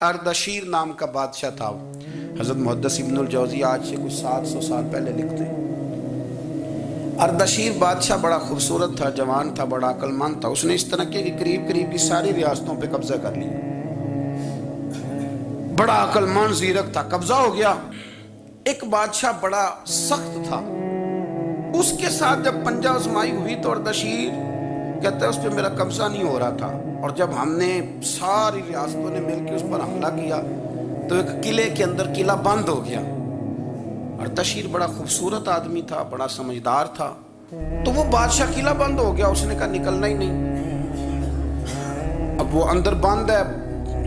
Ardashir نام کا بادشاہ تھا۔ حضرت محدث ابن الجوزی آج سے کچھ 700 سال پہلے لکھتے ہیں۔ اردشیر بادشاہ بڑا خوبصورت تھا، جوان تھا، بڑا عقل مند تھا۔ اس نے اس طرح کی قریب کی ساری ریاستوں پہ قبضہ کر لیا۔ بڑا عقل مند زیرک تھا، قبضہ ہو گیا۔ ایک بادشاہ بڑا سخت تھا، اس کے ساتھ جب پنجہ آزمائی ہوئی تو اردشیر کہتا ہے اس پہ میرا قبضہ نہیں ہو رہا تھا، اور جب ہم نے ساری ریاستوں نے مل کے اس پر حملہ کیا تو ایک قلعے کے اندر قلعہ بند ہو گیا۔ اردشیر بڑا خوبصورت آدمی تھا، بڑا سمجھدار تھا، تو وہ بادشاہ قلعہ بند ہو گیا، اس نے کہا نکلنا ہی نہیں۔ اب وہ اندر بند ہے،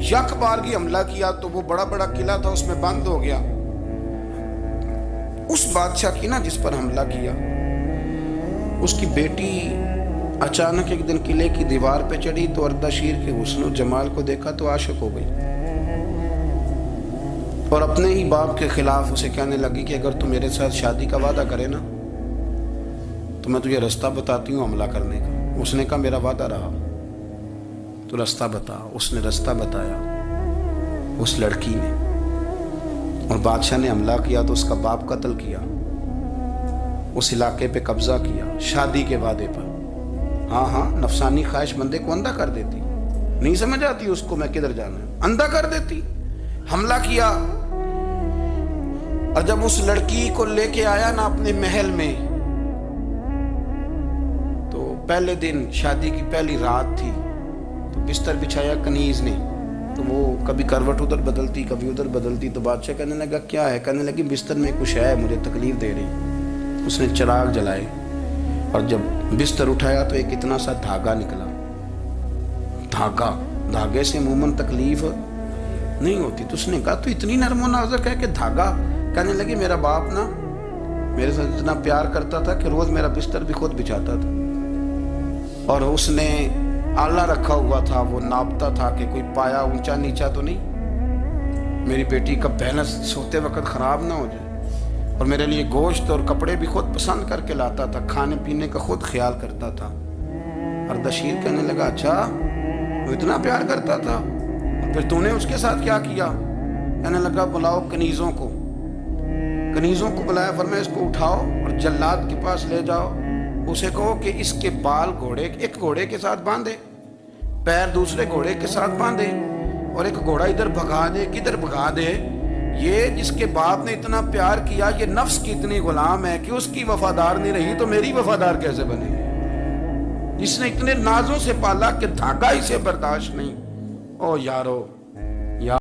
یک بارگی حملہ کیا تو وہ بڑا قلعہ تھا اس میں بند ہو گیا۔ اس بادشاہ کی نا جس پر حملہ کیا، اس کی بیٹی اچانک ایک دن قلعے کی دیوار پہ چڑھی تو اردشیر کے حسن و جمال کو دیکھا تو عاشق ہو گئی، اور اپنے ہی باپ کے خلاف اسے کہنے لگی کہ اگر تو میرے ساتھ شادی کا وعدہ کرے نا تو میں تجھے رستہ بتاتی ہوں حملہ کرنے کا۔ اس نے کہا میرا وعدہ رہا، تو رستہ بتا۔ اس نے رستہ بتایا اس لڑکی نے، اور بادشاہ نے حملہ کیا تو اس کا باپ قتل کیا، اس علاقے پہ قبضہ کیا شادی کے وعدے پر۔ ہاں نفسانی خواہش بندے کو اندھا کر دیتی، نہیں سمجھ آتی اس کو میں کدھر جانا ہے، اندھا کر دیتی۔ حملہ کیا، اور جب اس لڑکی کو لے کے آیا نا اپنے محل میں، تو پہلے دن شادی کی پہلی رات تھی، تو بستر بچھایا کنیز نے، تو وہ کبھی کروٹ ادھر بدلتی کبھی ادھر بدلتی، تو بادشاہ کہنے لگا کیا ہے؟ کہنے لگی بستر میں کچھ ہے، مجھے تکلیف دے رہی۔ اس نے چراغ جلائے، اور جب بستر اٹھایا تو ایک اتنا سا دھاگا نکلا۔ دھاگے سے عموماً تکلیف نہیں ہوتی، تو اس نے کہا تو اتنی نرم و نازک ہے کہ دھاگا؟ کہنے لگی میرا باپ نا میرے ساتھ اتنا پیار کرتا تھا کہ روز میرا بستر بھی خود بچھاتا تھا، اور اس نے آلہ رکھا ہوا تھا، وہ ناپتا تھا کہ کوئی پایا اونچا نیچا تو نہیں، میری بیٹی کا بیلنس سوتے وقت خراب نہ ہو جائے، اور میرے لیے گوشت اور کپڑے بھی خود پسند کر کے لاتا تھا، کھانے پینے کا خود خیال کرتا تھا۔ اردشیر کہنے لگا اچھا وہ اتنا پیار کرتا تھا، اور پھر تو نے اس کے ساتھ کیا کیا؟ کہنے لگا بلاؤ کنیزوں کو بلایا، فرمایا اس کو اٹھاؤ اور جلاد کے پاس لے جاؤ، اسے کہو کہ اس کے بال ایک گھوڑے کے ساتھ باندھے، پیر دوسرے گھوڑے کے ساتھ باندھے، اور ایک گھوڑا ادھر بھگا دے، کدھر بھگا دے، یہ جس کے باپ نے اتنا پیار کیا، یہ نفس کی اتنی غلام ہے کہ اس کی وفادار نہیں رہی تو میری وفادار کیسے بنے؟ جس نے اتنے نازوں سے پالا کہ دھاگا اسے برداشت نہیں۔ او یارو،